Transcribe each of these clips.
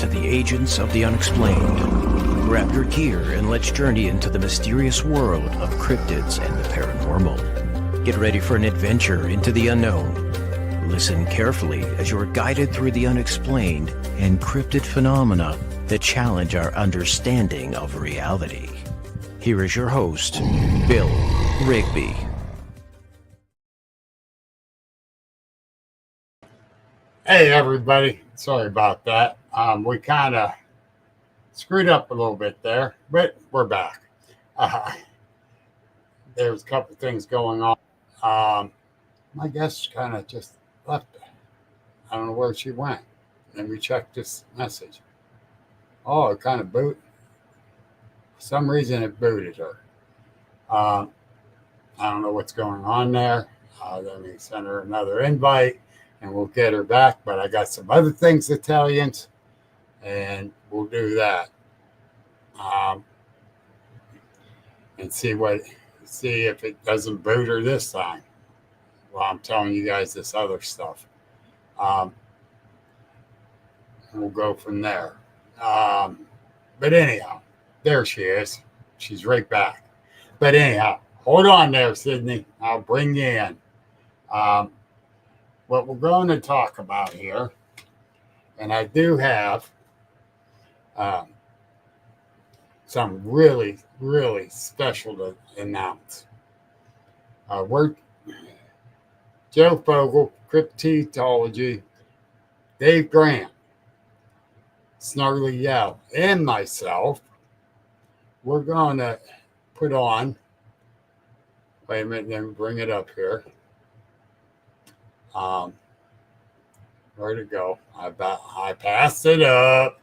to the Agents of the Unexplained. Grab your gear and let's journey into the mysterious world of cryptids and the paranormal. Get ready for an adventure into the unknown. Listen carefully as you're guided through the unexplained and cryptid phenomena that challenge our understanding of reality. Here is your host, Bill Rigby. Hey everybody, sorry about that. We kind of screwed up a little bit there, but we're back. There's a couple things going on. My guest kind of just left. I don't know where she went. Let me check this message. Oh, it kind of booted. For some reason it booted her. I don't know what's going on there. Let me send her another invite and we'll get her back. But I got some other things to tell you, and we'll do that. And see if it doesn't boot her this time while I'm telling you guys this other stuff. We'll go from there. But anyhow, there she is. She's right back. But anyhow, hold on there, Sydney. I'll bring you in. What we're going to talk about here, and I do have some really, really special to announce. We're Joe Fogel, Cryptology, Dave Grant, Snarly Yell, and myself. We're going to put on. Wait a minute, let me bring it up here. Where'd it go? I passed it up.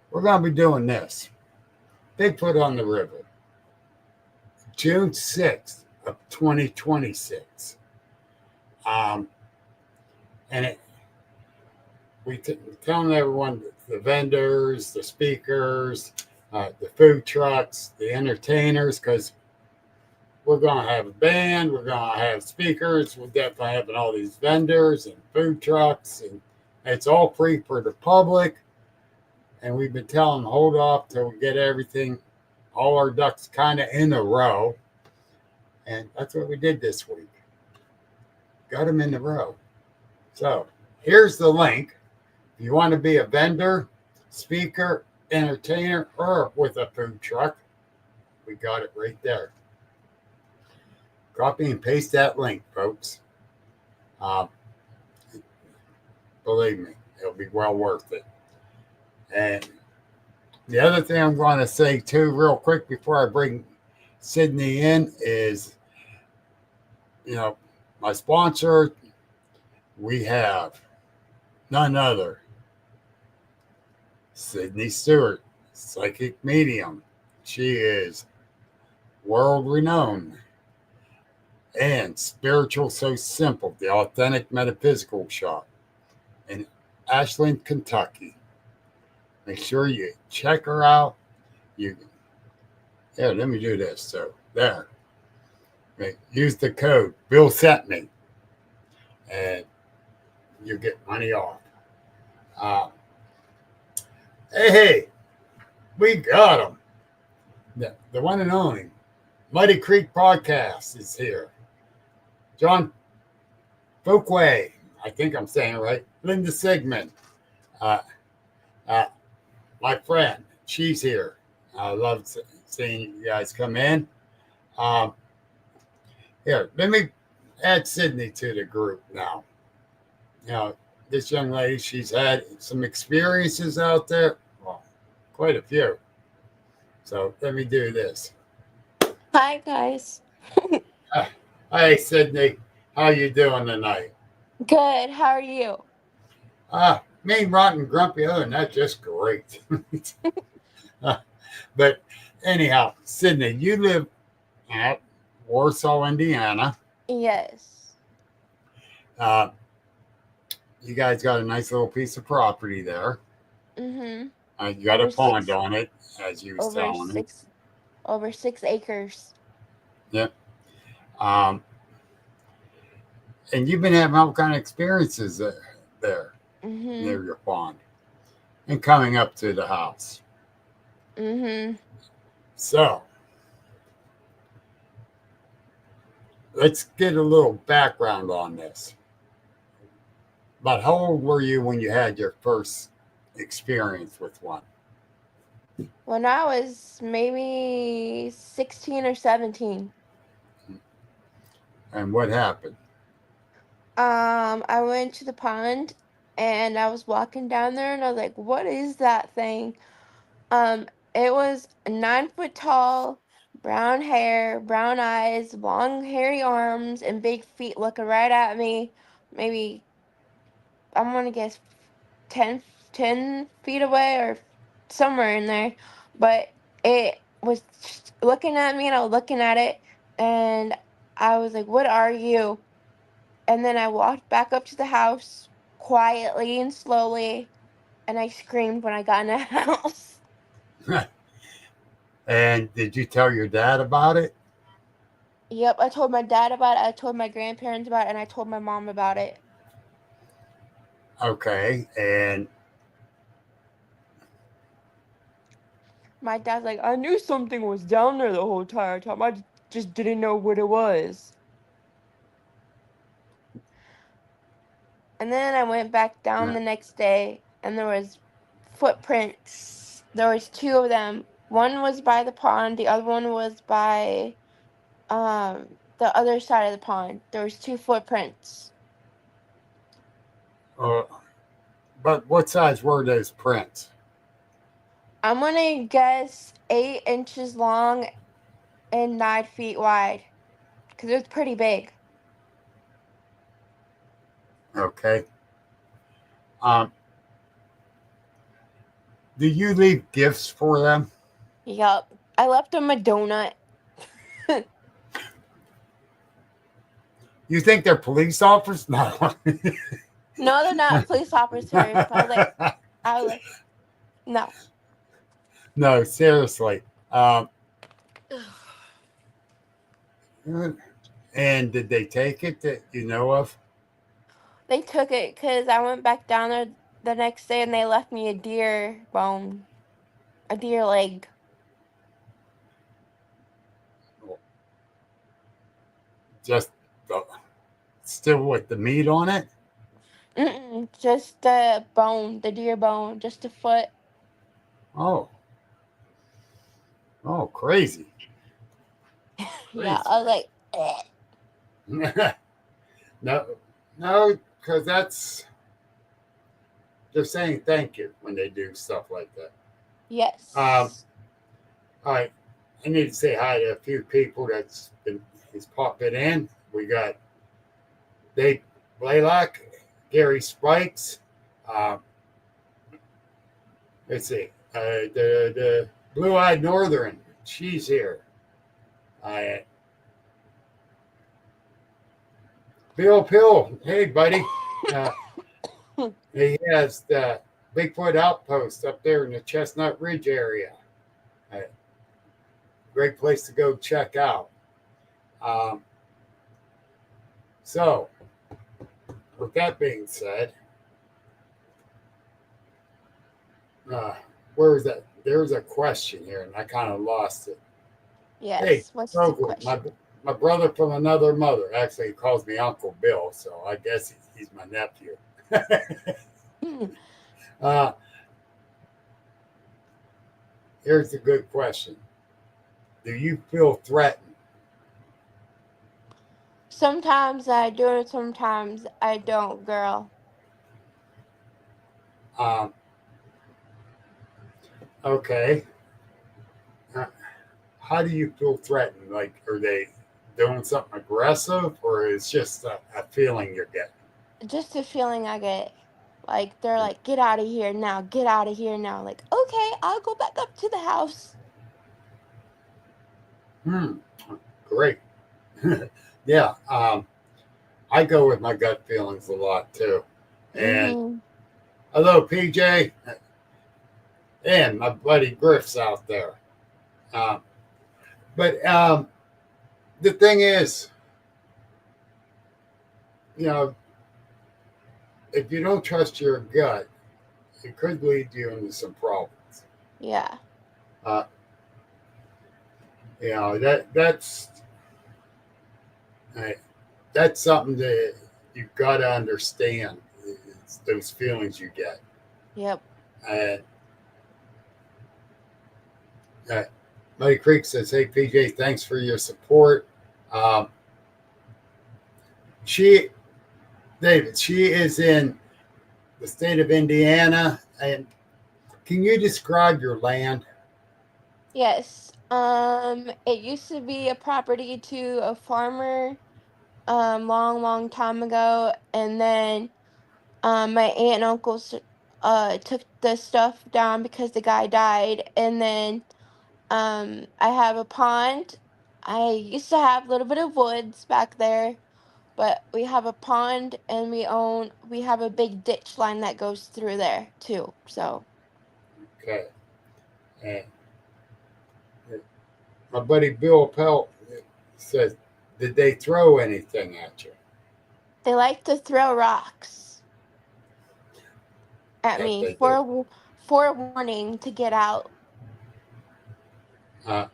We're going to be doing this. Bigfoot on the River, June 6th of 2026. And we're telling everyone, the vendors, the speakers, the food trucks, the entertainers, because we're going to have a band, we're going to have speakers, we're definitely having all these vendors and food trucks, and it's all free for the public. And we've been telling them, hold off till we get everything, all our ducks kind of in a row. And that's what we did this week. Got them in a row. So here's the link. If you want to be a vendor, speaker, entertainer, or with a food truck, we got it right there. Copy and paste that link, folks. Believe me, it'll be well worth it. And the other thing I'm going to say too, real quick, before I bring Sydney in, is, my sponsor, we have none other. Sydney Stewart, psychic medium. She is world renowned. And Spiritual So Simple, the authentic metaphysical shop in Ashland, Kentucky. Make sure you check her out. Let me do this. So there. Use the code Bill sent me, and you get money off. Hey, we got them. The one and only Muddy Creek Podcast is here. John Folkway, I think I'm saying it right. Linda Sigmund, my friend, she's here. I love seeing you guys come in. Here, let me add Sydney to the group now. This young lady, she's had some experiences out there. Well, quite a few. So let me do this. Hi, guys. Hey, Sydney. How you doing tonight? Good. How are you? Mean, rotten, grumpy. Other than that, just great. But anyhow, Sydney, you live at Warsaw, Indiana. Yes. You guys got a nice little piece of property there. Mm-hmm. You got a pond on it, as you was telling me. Over 6 acres. Yep. And you've been having all kind of experiences there Mhm. near your pond and coming up to the house. Mhm. So let's get a little background on this. About how old were you when you had your first experience with one? When I was maybe 16 or 17, And what happened? I went to the pond and I was walking down there and I was like, "What is that thing?" It was 9 foot tall, brown hair, brown eyes, long hairy arms, and big feet looking right at me. Maybe I'm gonna guess 10, 10 feet away or somewhere in there. But it was just looking at me and I was looking at it and I was like, "What are you?" And then I walked back up to the house quietly and slowly and I screamed when I got in the house. And did you tell your dad about it? Yep, I told my dad about it, I told my grandparents about it, and I told my mom about it. Okay. And My dad's like, "I knew something was down there the whole entire time. just didn't know what it was." And then I went back down the next day, and there was footprints. There was two of them. One was by the pond, the other one was by the other side of the pond. There was two footprints. uh, but what size were those prints? I'm gonna guess 8 inches long and 9 feet wide, because it was pretty big. Okay. Um, do you leave gifts for them? Yup. I left them a donut. You think they're police officers? No. No, they're not police officers, but I was like, no. No, seriously. Um, and did they take it that you know of? They took it because I went back down there the next day and they left me a deer bone, a deer leg. Just still with the meat on it? Mm-mm, just the bone, the deer bone, just a foot. Oh, oh, crazy, Yeah, crazy. I was like, eh. No, no, because they're saying thank you when they do stuff like that. Um, Yes. all right, I need to say hi to a few people is popping in. We got Dave Blaylock, Gary Spikes. Um, let's see, the Blue Eyed Northern. She's here. Uh, Bill Pill. Hey, buddy. Uh, he has the Bigfoot Outpost up there in the Chestnut Ridge area. Uh, Great place to go check out. Um, so, with that being said, uh, where is that? There's a question here, and I kind of lost it. Hey, Yes. What's the Grover, question? my brother from another mother. Actually, he calls me Uncle Bill, so I guess he's my nephew. uh, Here's a good question. Do you feel threatened? Sometimes I do and sometimes I don't, girl. Um, okay. Uh, how do you feel threatened? Like, are they doing something aggressive, or is just a feeling you're getting? Just a feeling I get. Like they're like, "Get out of here now, get out of here now." Like, okay, I'll go back up to the house. Hmm. Great. Yeah. I go with my gut feelings a lot too. And Mm-hmm. hello, PJ, and my buddy Griff's out there. Um, but the thing is, you know, if you don't trust your gut, it could lead you into some problems. Yeah. Uh, that's uh, that's something that you've got to understand. It's those feelings you get, Yep. and uh, Muddy Creek says, "Hey PJ, thanks for your support." Um, she, David, she is in the state of Indiana, and can you describe your land? Yes. It used to be a property to a farmer, long, long time ago, and then my aunt and uncle took the stuff down because the guy died, and then I have a pond. I used to have a little bit of woods back there, but we have a pond and we have a big ditch line that goes through there too. So Okay, and my buddy Bill Pelt says, "Did they throw anything at you?" they like to throw rocks at That me they do. for warning to get out. Uh,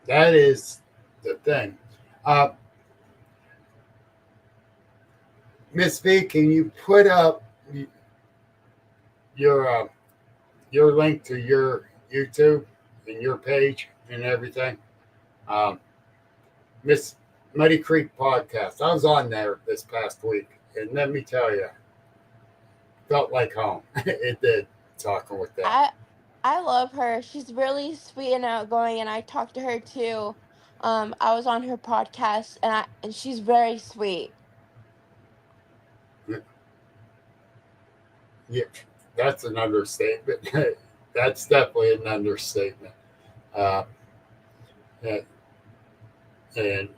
that is the thing. Uh, Miss V, can you put up your uh, your link to your YouTube and your page and everything? Um, Miss Muddy Creek podcast. I was on there this past week, and let me tell you, felt like home. It did talking with them. I I love her. She's really sweet and outgoing, and I talked to her too. I was on her podcast, and she's very sweet. Yeah, that's an understatement. That's definitely an understatement. Uh, and, and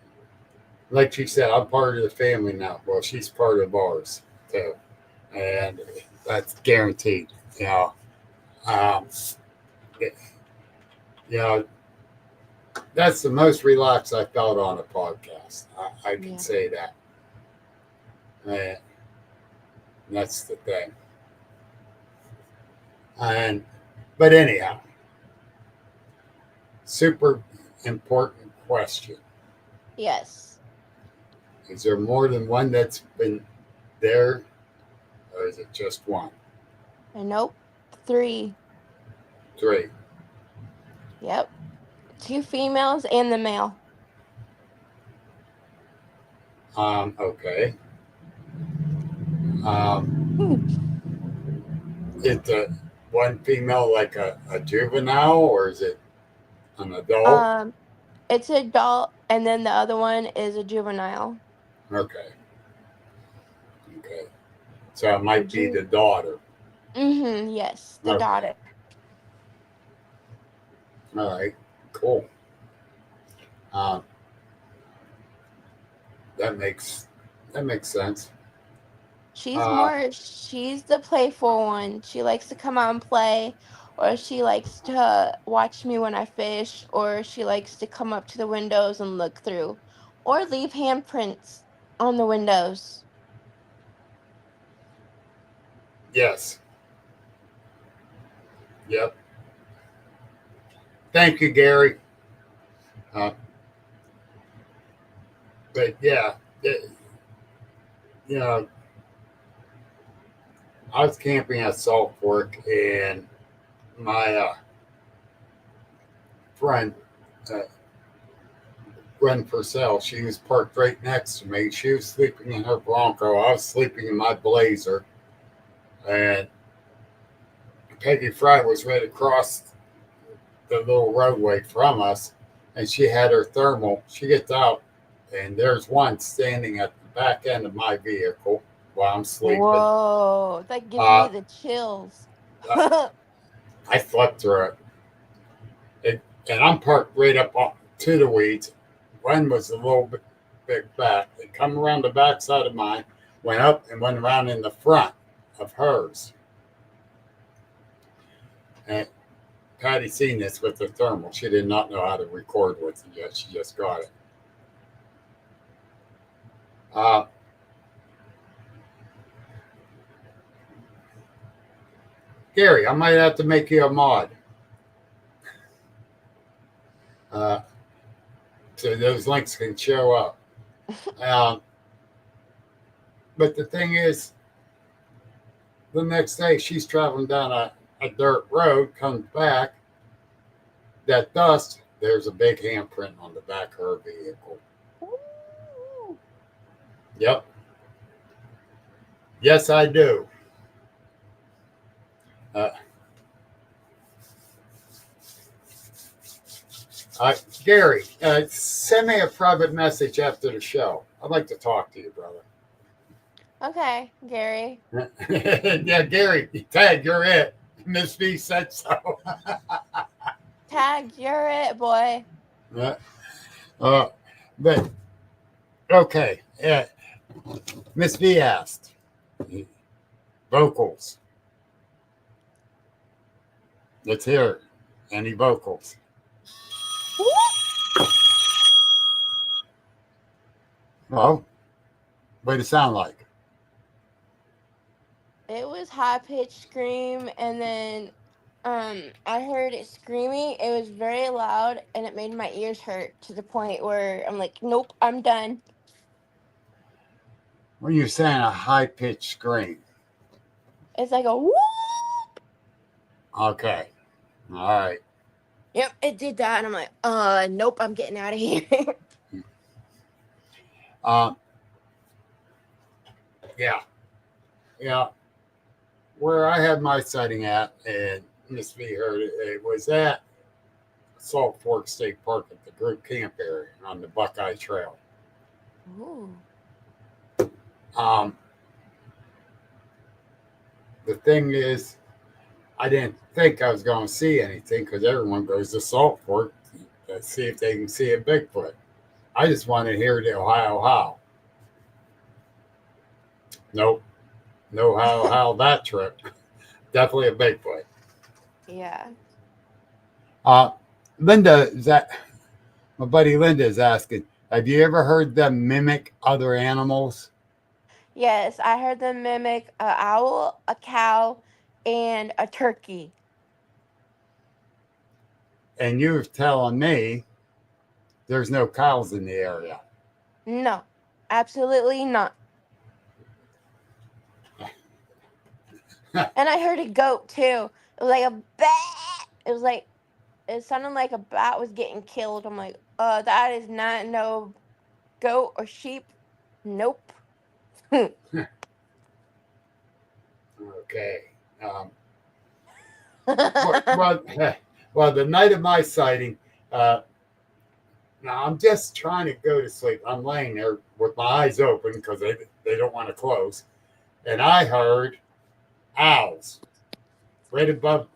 like she said, I'm part of the family now. Well, she's part of ours too, and that's guaranteed. You know, um, it- you know, that's the most relaxed I felt on a podcast. I can Yeah. say that, and that's the thing. And but anyhow, super important question. Yes. Is there more than one that's been there, or is it just one? And nope. 3. Three. Yep. 2 females and the male. Okay. Um, Hmm. is the one female like a juvenile, or is it an adult? Um, it's adult, and then the other one is a juvenile. Okay. Okay. So it might be the daughter. Yes, the Okay. daughter. All right. Cool. Um, that makes that makes sense. Uh, She's the playful one. She likes to come out and play, or she likes to watch me when I fish, or she likes to come up to the windows and look through, or leave handprints on the windows. yes. Yep. Thank you, Gary. Uh, but yeah, it, you know, I was camping at Salt Fork, and my friend, uh, Gwen Purcell, she was parked right next to me. She was sleeping in her Bronco. I was sleeping in my Blazer, and Peggy Fry was right across the little roadway from us, and she had her thermal. She gets out, and there's one standing at the back end of my vehicle while I'm sleeping. Whoa, that gives me Uh, the chills. I slept through and I'm parked right up to the weeds. One was a little bit back. They come around the back side of mine, went up and went around in the front of hers. And Patty seen this with the thermal. She did not know how to record with it yet. She just got it. Uh, Gary, I might have to make you a mod. Uh, so those links can show up. Um, but the thing is, the next day she's traveling down a dirt road, comes back, that dust, there's a big handprint on the back of her vehicle. Ooh. Yep. Yes, I do. Uh, Gary, send me a private message after the show. I'd like to talk to you, brother. Okay, Gary. Yeah, Gary, Ted, you're it. Miss V said so. Tag, you're it, boy. Uh, uh, but okay, Miss V asked vocals. Let's hear any vocals. Well, what it sound like? It was high pitched scream, and then I heard it screaming. It was very loud, and it made my ears hurt to the point where I'm like, nope, I'm done. When you're saying a high pitched scream. It's like a whoop. Okay, all right. Yep, it did that, and I'm like, nope, I'm getting out of here. Uh, yeah, yeah. Where I had my sighting at, and Miss V heard it, it was at Salt Fork State Park at the group camp area on the Buckeye Trail. Ooh. Um, the thing is, I didn't think I was going to see anything because everyone goes to Salt Fork to see if they can see a Bigfoot. I just wanted to hear the Ohio howl. Nope, no how that trip. Definitely a Bigfoot. Yeah. Linda, is that my buddy Linda is asking? Have you ever heard them mimic other animals? Yes, I heard them mimic a owl, a cow, and a turkey. And you're telling me there's no cows in the area. No, absolutely not. And I heard a goat too. It was like a bat. It was like it sounded like a bat was getting killed. I'm like, that is not no goat or sheep. Nope. Okay. Well, well, the night of my sighting, now I'm just trying to go to sleep. I'm laying there with my eyes open because they don't want to close. And I heard owls right above.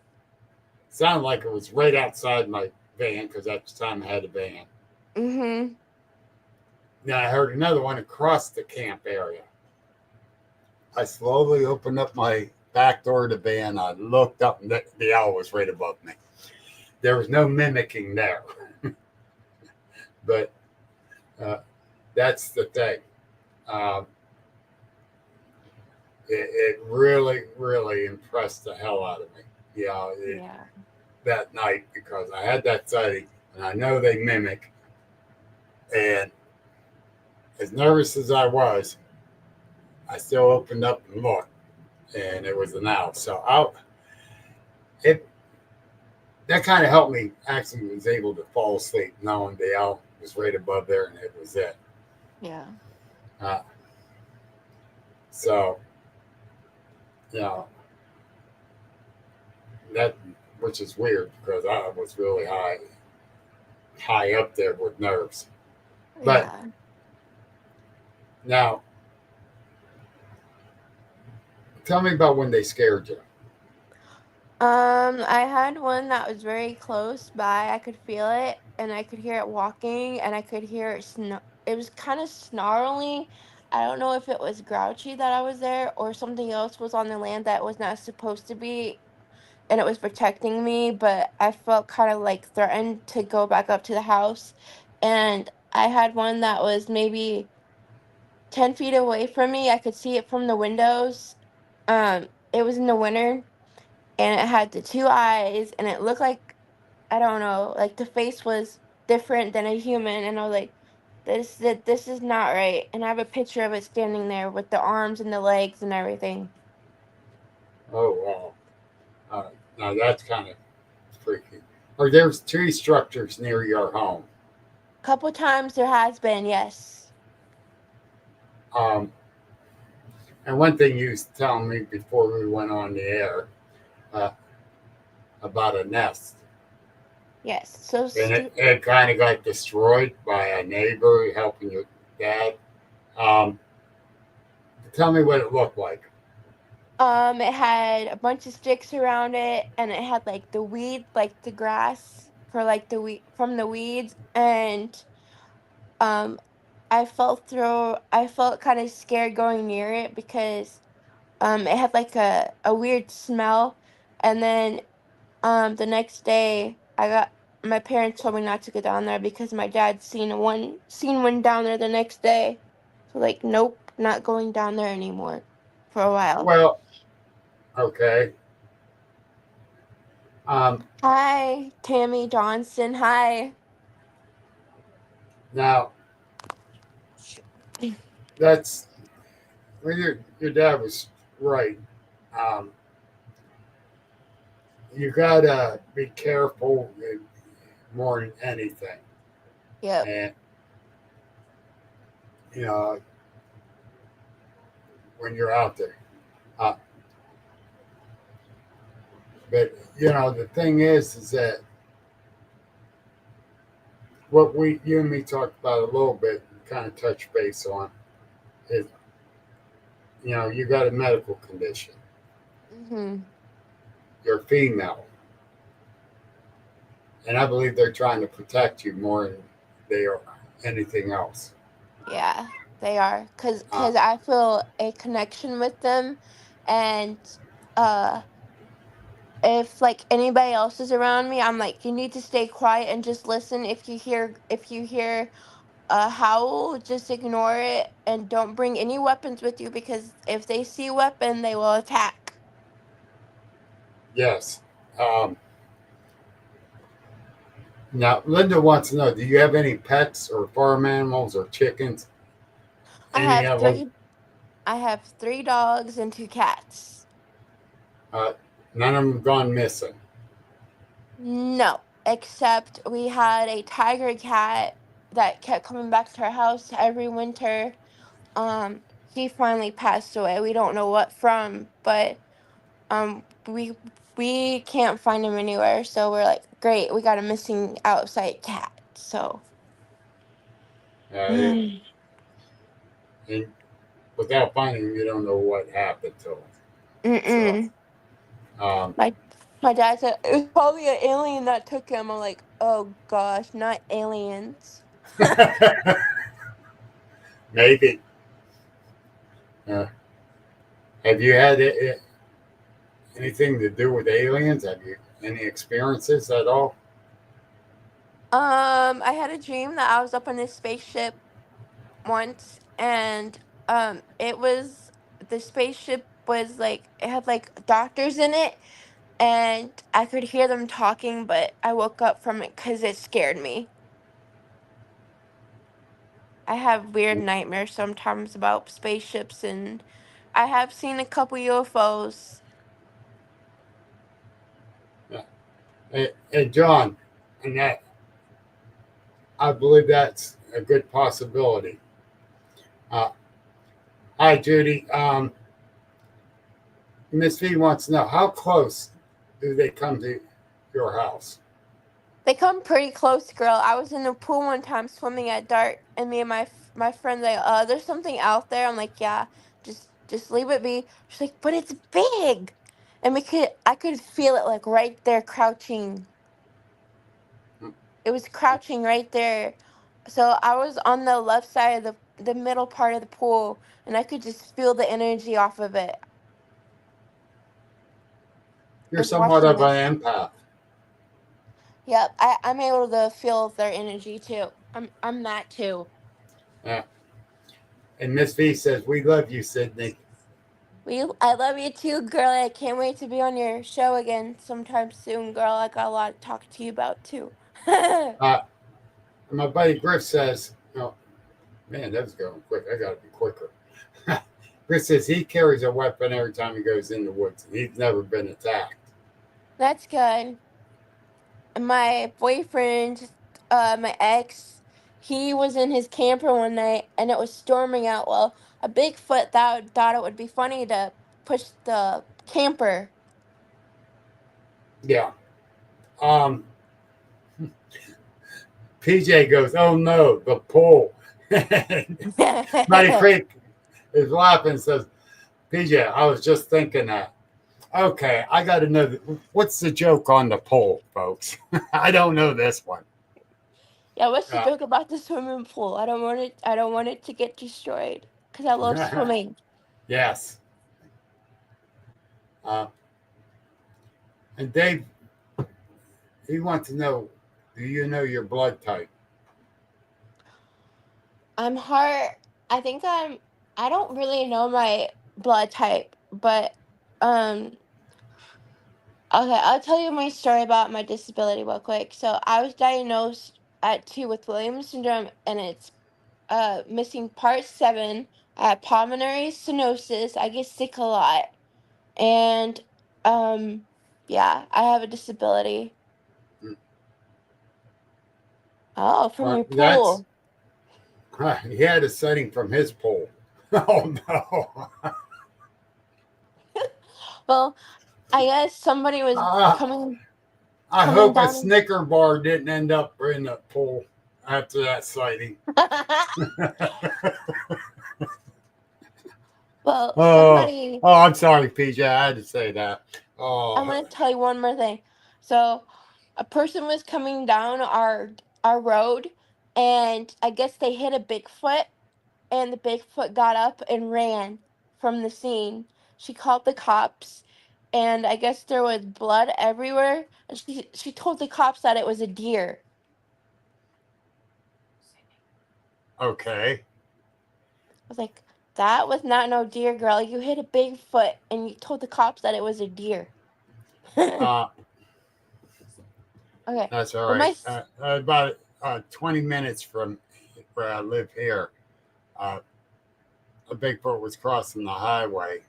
Sounded like it was right outside my van because at the time I had a van. Mm-hmm. Then I heard another one across the camp area. I slowly opened up my back door of the van. I looked up, and the owl was right above me. There was no mimicking there. But that's the thing. Um, it really, really impressed the hell out of me. Yeah. That night because I had that sighting, and I know they mimic. And as nervous as I was, I still opened up and looked, and it was an owl. So it that kind of helped me. Actually, was able to fall asleep knowing the owl was right above there, and it was it. Yeah. So, you know, that which is weird because I was really high up there with nerves. But Yeah. now, tell me about when they scared you. I had one that was very close by. I could feel it, and I could hear it walking, and I could hear it it was kind of snarly. I don't know if it was grouchy that I was there or something else was on the land that was not supposed to be, and it was protecting me, but I felt kind of like threatened to go back up to the house. And I had one that was maybe 10 feet away from me. I could see it from the windows. It was in the winter, and it had the two eyes, and it looked like, I don't know, like the face was different than a human, and I was like, this is not right. And I have a picture of it standing there with the arms and the legs and everything. Oh wow. Now that's kind of freaky. Or there's tree structures near your home. Couple times there has been, yes. Um, and one thing you was telling me before we went on the air uh, about a nest, Yes. So and it kind of got destroyed by a neighbor helping your dad. Um, tell me what it looked like. it had a bunch of sticks around it, and it had like the weed, like the grass for like the weed from the weeds, and um I felt kind of scared going near it because it had like a weird smell, and then the next day my parents told me not to go down there because my dad seen one down there the next day. So like, nope, not going down there anymore for a while. Well, okay. Um, Hi, Tammy Johnson. Hi. now that's well, your dad was right. Um, you gotta be careful more than anything, Yep. and you know when you're out there. Uh, but the thing is that what you and me talked about a little bit, kind of touch base on, is you got a medical condition. Mhm. You're female, and I believe they're trying to protect you more than they are anything else. Yeah, they are. Cause, Uh, 'cause I feel a connection with them, and uh if like anybody else is around me, I'm like, you need to stay quiet and just listen. If you hear a howl, just ignore it and don't bring any weapons with you, because if they see a weapon, they will attack. yes. Um, Now, Linda wants to know: do you have any pets or farm animals or chickens? I Any have of them? three I have three dogs and two cats. Uh, None of them gone missing. No, except we had a tiger cat that kept coming back to our house every winter. He finally passed away. We don't know what from, but we can't find him anywhere. So we're like, great, we got a missing outside cat. So And without finding them, you don't know what happened to them. So, mm-mm. um, My my dad said it was probably an alien that took him. I'm like, oh gosh, not aliens. maybe. Uh, have you had anything to do with aliens? Have you any experiences at all? I had a dream that I was up on this spaceship once, and it was the spaceship was like, it had like doctors in it, and I could hear them talking, but I woke up from it because it scared me. I have weird nightmares sometimes about spaceships, and I have seen a couple UFOs. Hey, John, and that I believe that's a good possibility. Uh, Hi, Judy. Miss V wants to know how close do they come to your house? They come pretty close, girl. I was in the pool one time swimming at dark, and me and my friend like, there's something out there. I'm like, yeah, just leave it be. She's like, but it's big, and I could feel it like right there crouching. It was crouching right there. So I was on the left side of the middle part of the pool, and I could just feel the energy off of it. I You're was somewhat watching of this. an empath. Yep, I'm able to feel their energy too. I'm that too. Yeah. And Miss V says, "We love you, Sydney." I love you too, girl. I can't wait to be on your show again sometime soon, girl. I got a lot to talk to you about too. Uh, my buddy Griff says, "Oh man, that was going quick. I got to be quicker." Griff says he carries a weapon every time he goes in the woods. He's never been attacked. That's good. My boyfriend, my ex, he was in his camper one night and it was storming out. Well, a Bigfoot thought it would be funny to push the camper. Yeah. Um, PJ goes, "Oh no, the pole." Matty Creek is laughing and says, "PJ, I was just thinking that." Okay, I got to know what's the joke on the pole, folks. I don't know this one. Yeah, what's the Uh, joke about the swimming pool? I don't want it. I don't want it to get destroyed because I love swimming. yes. Uh, and Dave, he wants to know, do you know your blood type? I'm hard. I think I'm. I don't really know my blood type, but um. Okay, I'll tell you my story about my disability real quick. So I was diagnosed at 2 with Williams syndrome, and it's missing part 7. I have pulmonary stenosis. I get sick a lot, and um, yeah, I have a disability. Oh, from your That's pool. he had a setting from his pole. Oh no! Well, I guess somebody was Uh, coming I coming hope a down. Snicker bar didn't end up in the pool after that sighting. Well, Oh, somebody. oh, I'm sorry, PJ. I had to say that. I'm Oh, gonna tell you one more thing. So, a person was coming down our road, and I guess they hit a Bigfoot, and the Bigfoot got up and ran from the scene. She called the cops, and I guess there was blood everywhere. And she told the cops that it was a deer. okay. I was like, that was not no deer, girl. You hit a Bigfoot, and you told the cops that it was a deer. Okay, Uh, that's all well right. About 20 minutes from where I live here, uh, a Bigfoot was crossing the highway,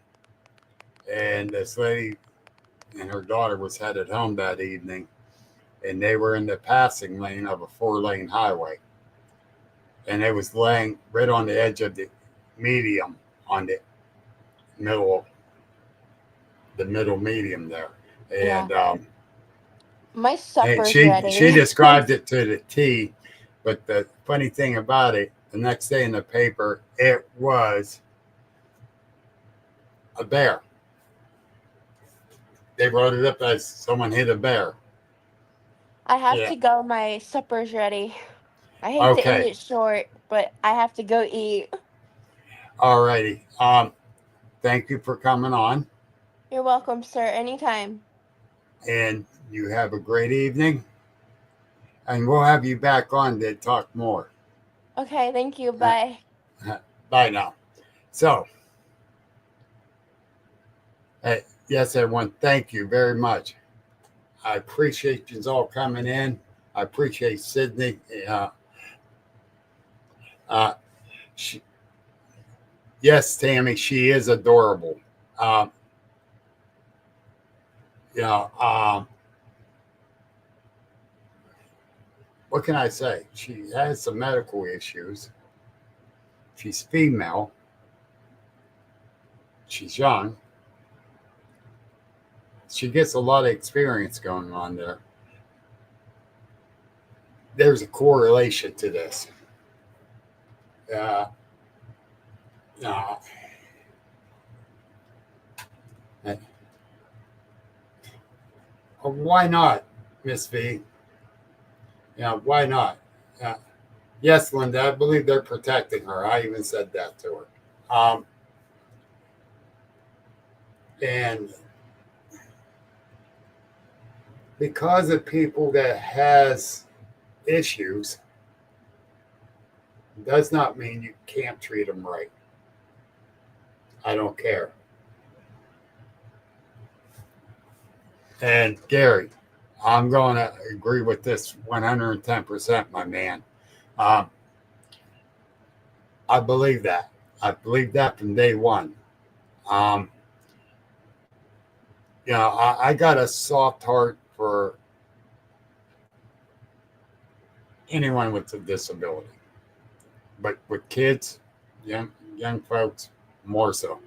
and this lady and her daughter was headed home that evening, and they were in the passing lane of a 4-lane highway, and it was laying right on the edge of the medium on middle the middle medium there, yeah, my and supper's she ready. described it to the T. But the funny thing about it, the next day in the paper, it was a bear. They wrote it up as someone hit a bear. I have Yeah. to go. My supper's ready. I hate to end Okay. it short, but I have to go eat. All righty. Thank you for coming on, You're welcome, sir. Anytime. and you have a great evening. And we'll have you back on to talk more. Okay, thank you. Bye. Bye now. So, yes, everyone, thank you very much. I appreciate you all coming in. I appreciate Sydney. Uh, she, yes, Tammy, she is adorable. Um, you know, what can I say? She has some medical issues. She's female. She's young. She gets a lot of experience going on there. There's a correlation to this. Uh, uh, why not, Miss V? Yeah, why not? Uh, yes, Linda, I believe they're protecting her. I even said that to her. And because of people that has issues does not mean you can't treat them right. I don't care. And Gary, I'm going to agree with this 110%, my man. Um, I believe that. I believe that from day one. Um, I got a soft heart for anyone with a disability, but with kids, young folks, more so.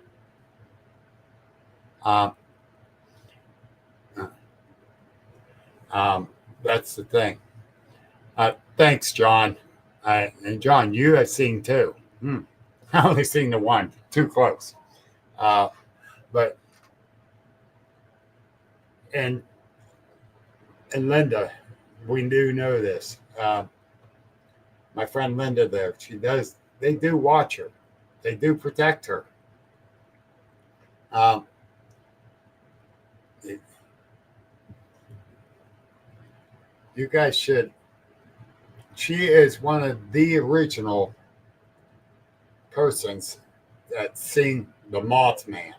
Um, um, that's the thing. Thanks, John. And John, you have seen two. I only seen the one. Too close. Uh, but and and Linda, we do know this. My friend Linda there, she does. They do watch her. They do protect her. Um, you guys should. She is one of the original persons that seen the Mothman.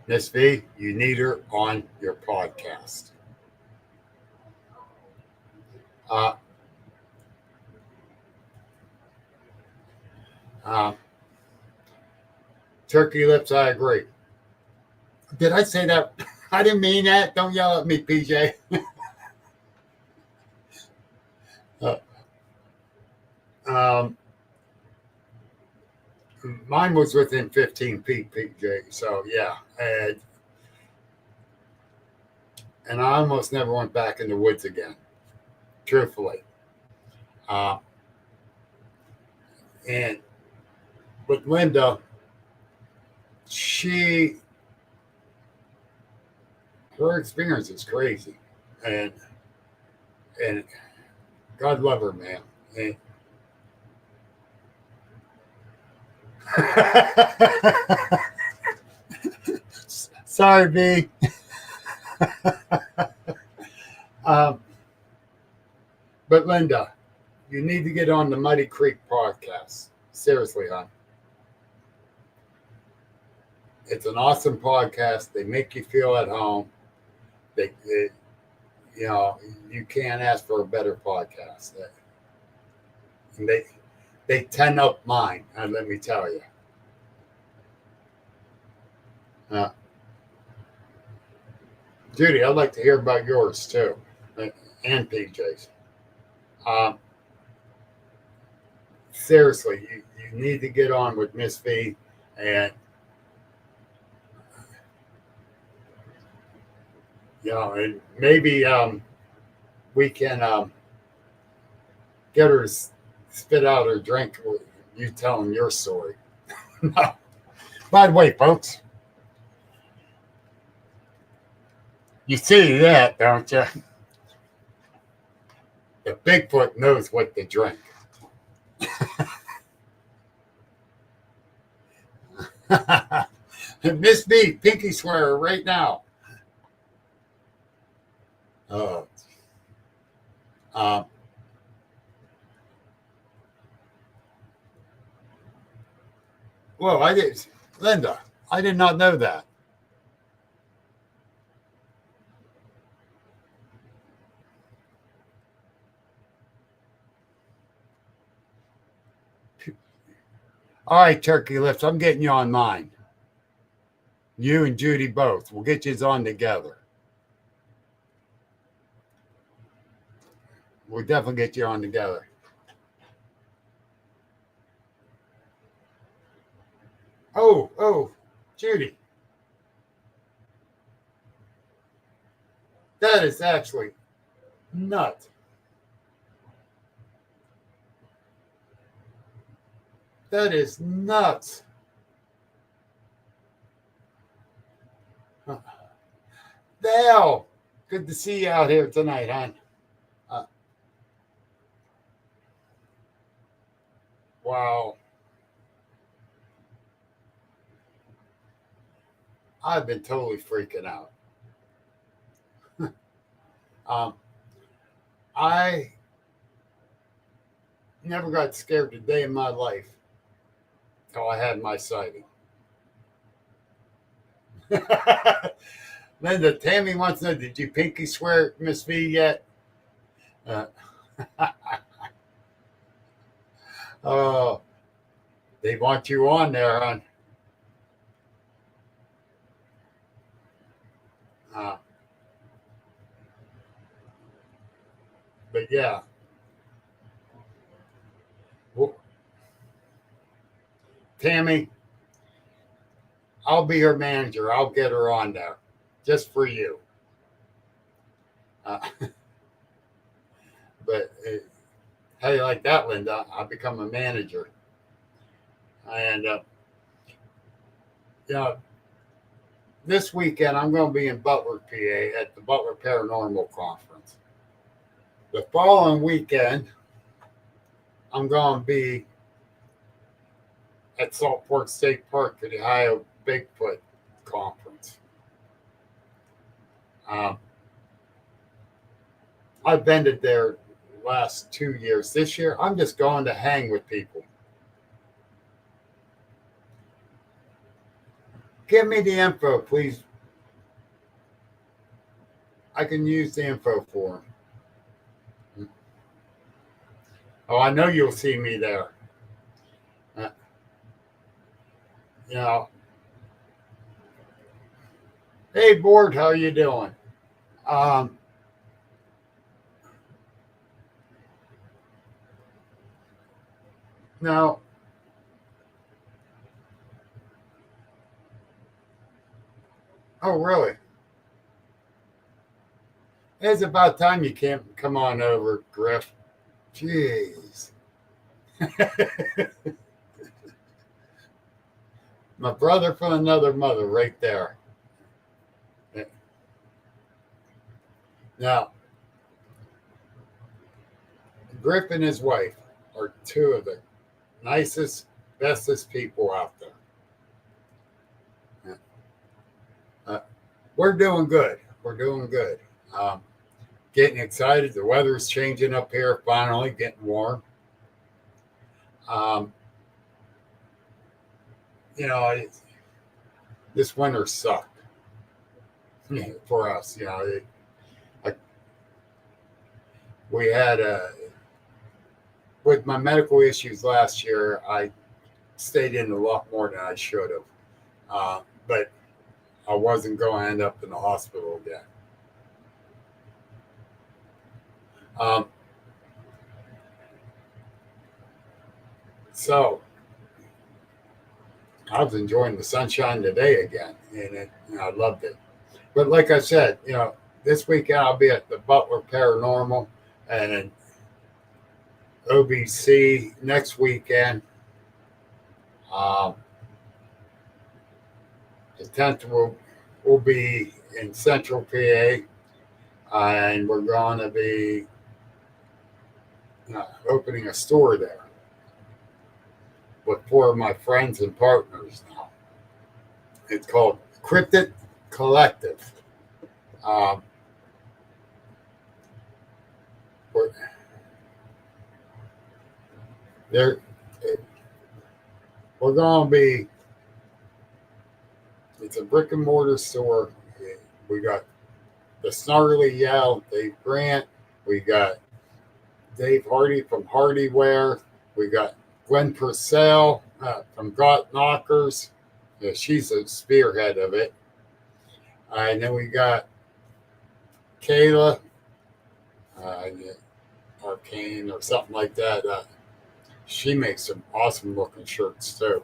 Miss V, you need her on your podcast. Uh, uh, Turkey lips, I agree. Did I say that? I didn't mean that. Don't yell at me, PJ. uh, um, Mine was within 15 feet, PJ. So, yeah. And I almost never went back in the woods again, truthfully. Uh, and with Linda, her experience is crazy. And God love her, man. And, sorry, B. But Linda, you need to get on the Muddy Creek podcast. Seriously, hon. It's an awesome podcast. They make you feel at home. You can't ask for a better podcast. And they 10 up mine, and let me tell you. Judy, I'd like to hear about yours too, and PJ's. Seriously, you need to get on with Miss V, and and maybe we can get her to spit out her drink with you telling your story. By the way, folks, you see that, don't you? The Bigfoot knows what to drink. Miss B, pinky swear right now. Oh. Well, Linda, I did not know that. All right, Turkey Lips, I'm getting you on mine. You and Judy both. We'll get you on together. We'll definitely get you on together. Oh, Judy. That is actually nuts. That is nuts. Dale, good to see you out here tonight, hon. Wow. I've been totally freaking out. I never got scared a day in my life until I had my sighting. Linda, Tammy wants to know, did you pinky swear at Miss V yet? Uh, oh, they want you on there, hon. Uh, but yeah, well, Tammy, I'll be her manager. I'll get her on there just for you. Uh, but how you like that, Linda? I'll become a manager. And, you know, this weekend I'm going to be in Butler, PA at the Butler Paranormal Conference. The following weekend, I'm going to be at Salt Fork State Park for the Ohio Bigfoot Conference. I've been to there last 2 years. This year, I'm just going to hang with people. Give me the info, please. I can use the info for them. Oh, I know you'll see me there. You know, hey, Board, how you doing? No. Oh, really? It's about time you can't come on over, Griff. Jeez. My brother from another mother right there. Now, Griff and his wife are two of the nicest, bestest people out there. We're doing good. We're doing good. Getting excited. The weather's changing up here, finally getting warm. You know, this winter sucked for us. You know, we had with my medical issues last year, I stayed in a lot more than I should have. But I wasn't going to end up in the hospital again. So I was enjoying the sunshine today again, and I loved it. But like I said, you know, this weekend I'll be at the Butler Paranormal and OBC next weekend. The 10th will be in Central PA, and we're going to be opening a store there with 4 of my friends and partners now. It's called Cryptid Collective. We're going to be, it's a brick and mortar store. We got the Snarly Yell, Dave Grant. We got Dave Hardy from Hardyware. We got Gwen Purcell from Got Knockers. Yeah, she's a spearhead of it. And then we got Kayla, Arcane or something like that. She makes some awesome looking shirts too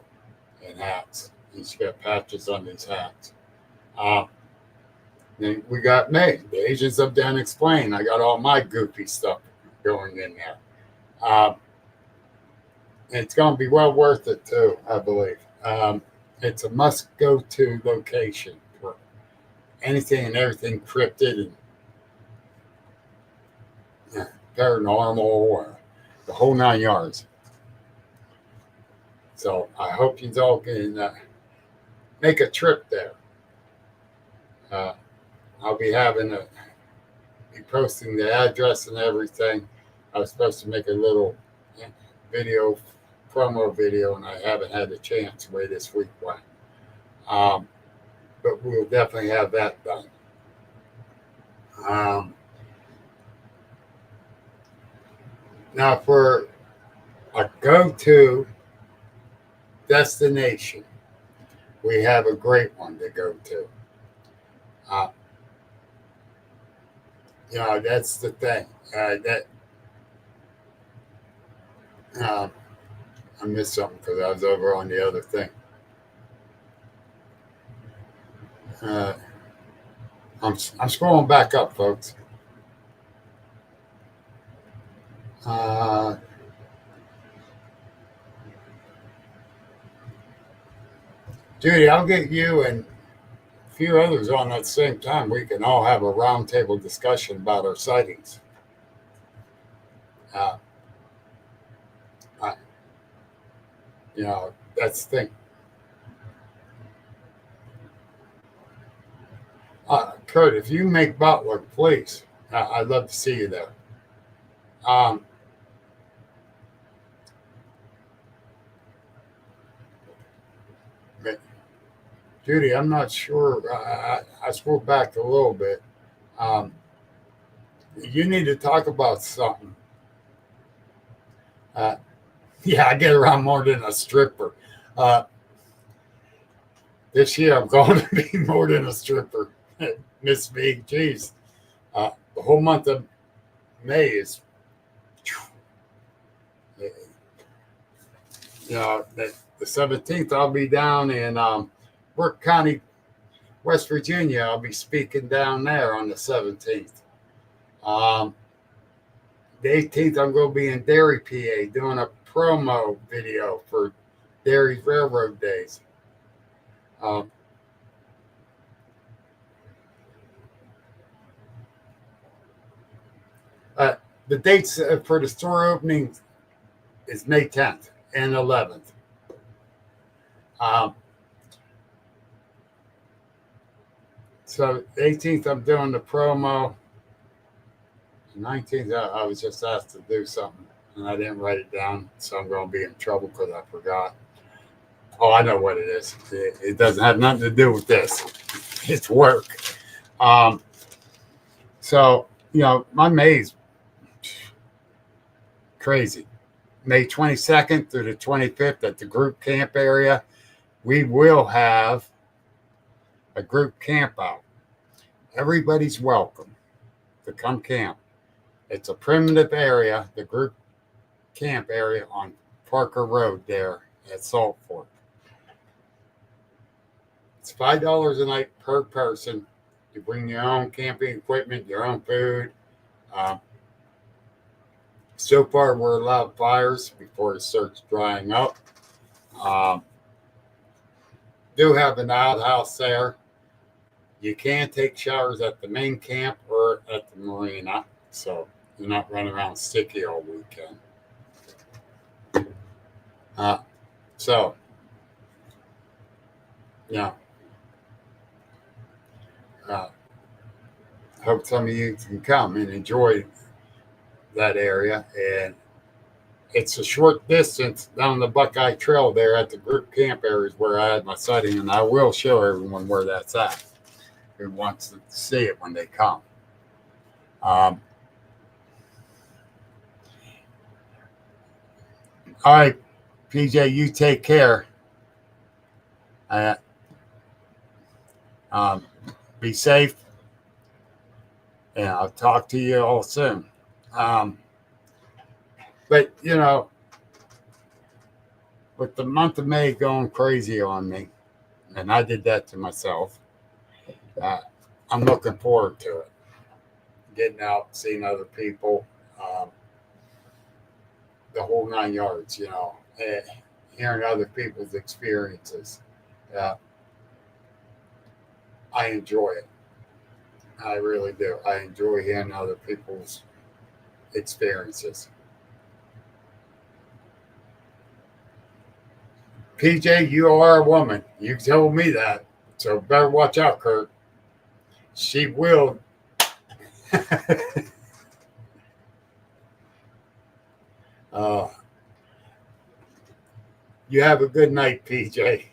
and hats. And she's got patches on these hats. Then we got me, the Agents of Dan Explain. I got all my goofy stuff going in there. It's going to be well worth it too, I believe. It's a must-go-to location for anything and everything cryptid and paranormal or the whole 9 yards. So I hope you all can make a trip there. I'll be posting the address and everything. I was supposed to make a little promo video, and I haven't had the chance the way this week went. but we'll definitely have that done. Now, for a go-to destination, we have a great one to go to. Uh, that's the thing. That I missed something because I was over on the other thing. Uh, I'm scrolling back up, folks. Judy, I'll get you and a few others on at the same time. We can all have a roundtable discussion about our sightings. Uh, I, that's the thing. Kurt, if you make Butler, please, I'd love to see you there. But Judy, I'm not sure. I scrolled back a little bit. You need to talk about something. Yeah, I get around more than a stripper. This year, I'm going to be more than a stripper. Miss me, geez. The whole month of May is, the 17th, I'll be down in Work County, West Virginia. I'll be speaking down there on the 17th. The 18th, I'm going to be in Derry, PA, doing a promo video for Derry's Railroad Days. The dates for the store opening is May 10th and 11th. So the 18th, I'm doing the promo. The 19th, I was just asked to do something, and I didn't write it down, so I'm going to be in trouble because I forgot. Oh, I know what it is. It doesn't have nothing to do with this. It's work. So, my May's crazy. May 22nd through the 25th at the group camp area, we will have a group camp out. Everybody's welcome to come camp. It's a primitive area, the group camp area on Parker Road there at Salt Fork. It's $5 a night per person. You bring your own camping equipment, your own food. So far, we're allowed fires before it starts drying up. Do have an outhouse there. You can take showers at the main camp or at the marina, so you're not running around sticky all weekend. Hope some of you can come and enjoy that area. And it's a short distance down the Buckeye Trail there at the group camp areas where I had my sighting, and I will show everyone where that's at who wants to see it when they come. All right, PJ, you take care. Be safe, and I'll talk to you all soon. But, with the month of May going crazy on me, and I did that to myself, I'm looking forward to it. Getting out, seeing other people, the whole 9 yards, hearing other people's experiences. I enjoy it. I really do. I enjoy hearing other people's experiences. PJ, you are a woman. You told me that. So better watch out, Kurt. She will. You have a good night, PJ.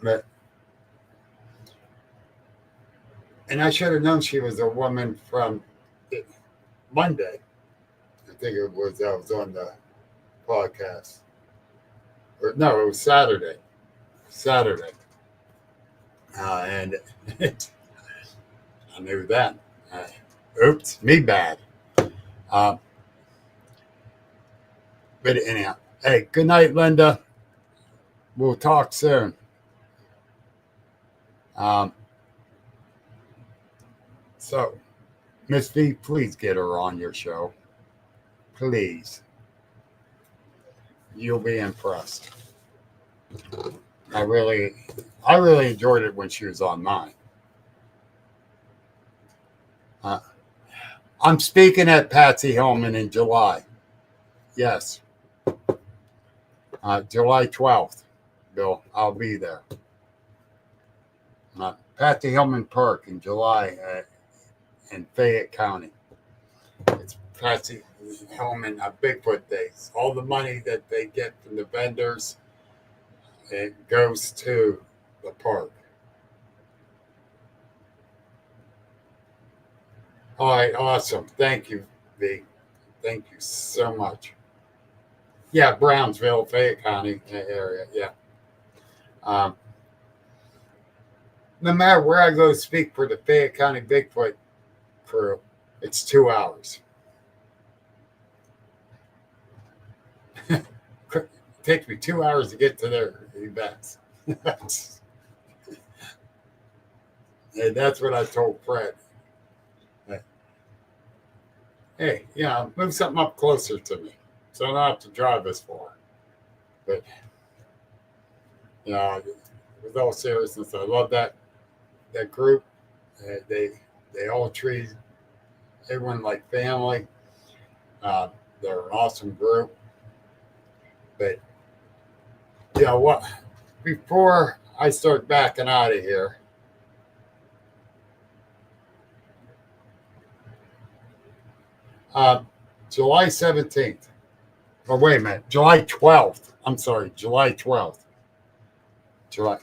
But, and I should have known she was a woman from Monday. I think it was, I was on the podcast. Or no, it was Saturday. Saturday. And I knew that. Oops, me bad. Uh, but anyhow, hey, good night, Linda. We'll talk soon. So, Miss V, please get her on your show. Please. You'll be impressed. I really enjoyed it when she was on mine. I'm speaking at Patsy Hillman in July. Yes. July 12th, Bill. I'll be there. Patsy Hillman Park in July in Fayette County. It's Patsy Hillman Bigfoot Days. All the money that they get from the vendors, it goes to the park. All right, awesome. Thank you, V. Thank you so much. Yeah, Brownsville, Fayette County area. Yeah. No matter where I go to speak for the Fayette County Bigfoot crew, it's 2 hours. It takes me 2 hours to get to their events. And that's what I told Fred. Hey, move something up closer to me so I don't have to drive as far. But, with all seriousness, I love that group. They all treat everyone like family. They're an awesome group. But, what? Before I start backing out of here, July 17th. Oh, wait a minute. July 12th. I'm sorry. July 12th. July.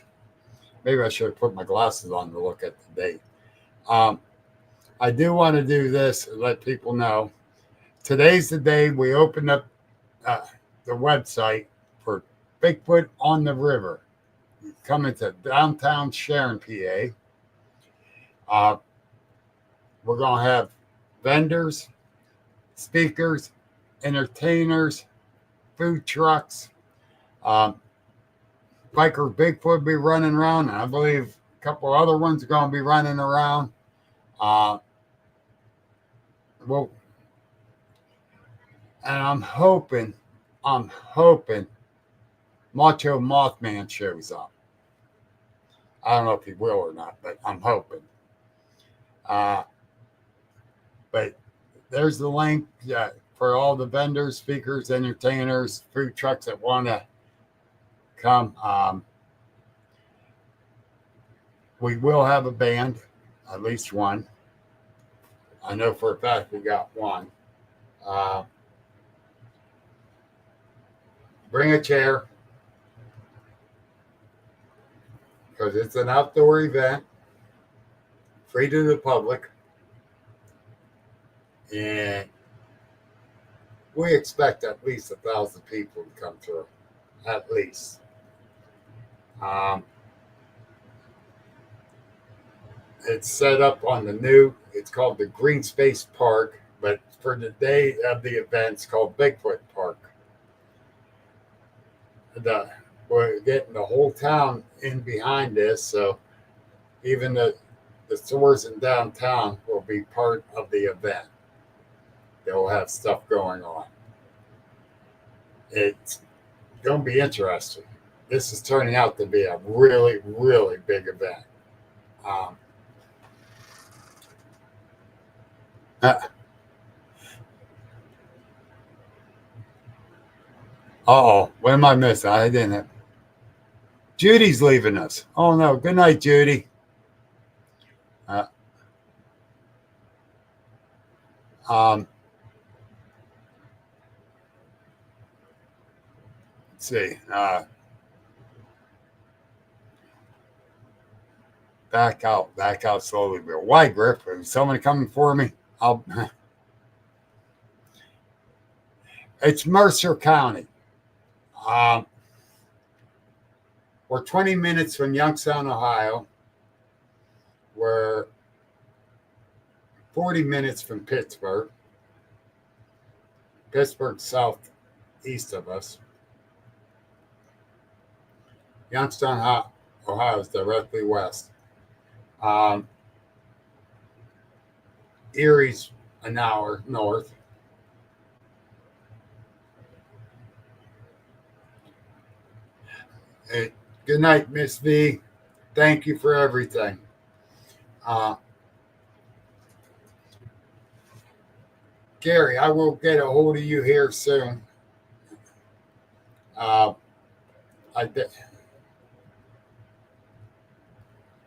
Maybe I should have put my glasses on to look at the date. I do want to do this and let people know. Today's the day we opened up the website for Bigfoot on the River. Coming to downtown Sharon, PA. We're going to have vendors, speakers, entertainers, food trucks. Biker Bigfoot will be running around. I believe a couple other ones are going to be running around. Well, and I'm hoping Macho Mothman shows up. I don't know if he will or not, but I'm hoping. But there's the link for all the vendors, speakers, entertainers, food trucks that want to come. We will have a band, at least one. I know for a fact we got one. Bring a chair because it's an outdoor event, free to the public. And we expect at least 1,000 people to come through, at least. It's set up on it's called the Green Space Park, but for the day of the event, it's called Bigfoot Park. We're getting the whole town in behind this, so even the stores in downtown will be part of the event. They'll have stuff going on. It's going to be interesting. This is turning out to be a really, really big event. What am I missing? I didn't. Judy's leaving us. Oh no! Good night, Judy. Let's see. back out slowly. But why, Griff? Is someone coming for me? It's Mercer County. We're 20 minutes from Youngstown, Ohio. We're 40 minutes from Pittsburgh. Pittsburgh's southeast of us. Youngstown, Ohio is directly west. Erie's an hour north. Hey, good night, Miss V. Thank you for everything. Gary, I will get a hold of you here soon.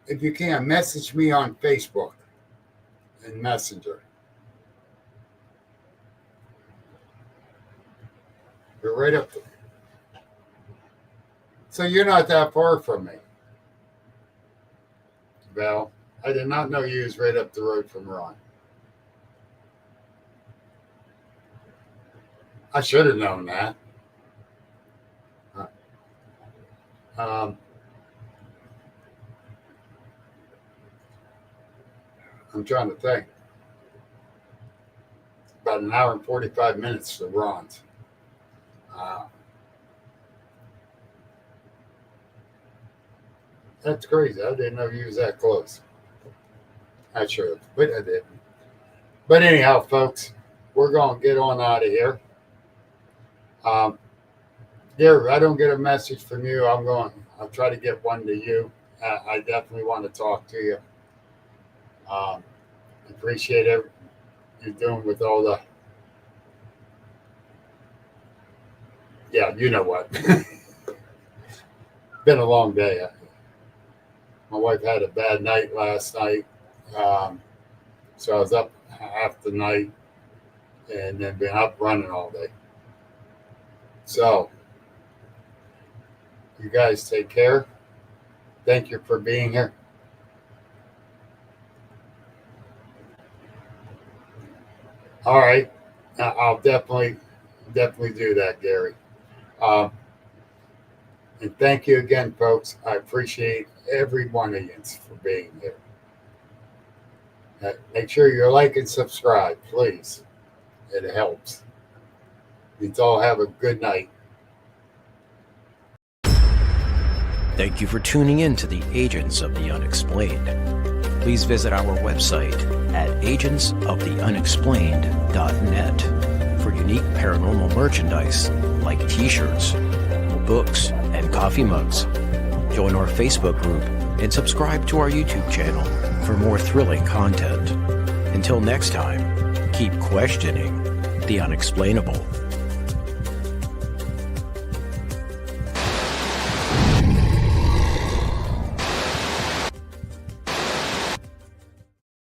If you can, message me on Facebook and Messenger. You're right up there. So you're not that far from me. Val, I did not know you was right up the road from Ron. I should have known that. I'm trying to think. About an hour and 45 minutes to Ron's. That's crazy. I didn't know you was that close. I should have, but I didn't. But anyhow, folks, we're going to get on out of here. Gary, I don't get a message from you. I'll try to get one to you. I definitely want to talk to you. Appreciate everything you're doing with all the, you know what. Been a long day. My wife had a bad night last night. So I was up half the night and then been up running all day. So you guys take care. Thank you for being here. All right. I'll definitely do that, Gary. And thank you again, folks. I appreciate every one of you for being here. Make sure you like and subscribe, please. It helps. Let's all have a good night. Thank you for tuning in to the Agents of the Unexplained. Please visit our website at agentsoftheunexplained.net for unique paranormal merchandise like t-shirts, books, and coffee mugs. Join our Facebook group and subscribe to our YouTube channel for more thrilling content. Until next time, keep questioning the unexplainable.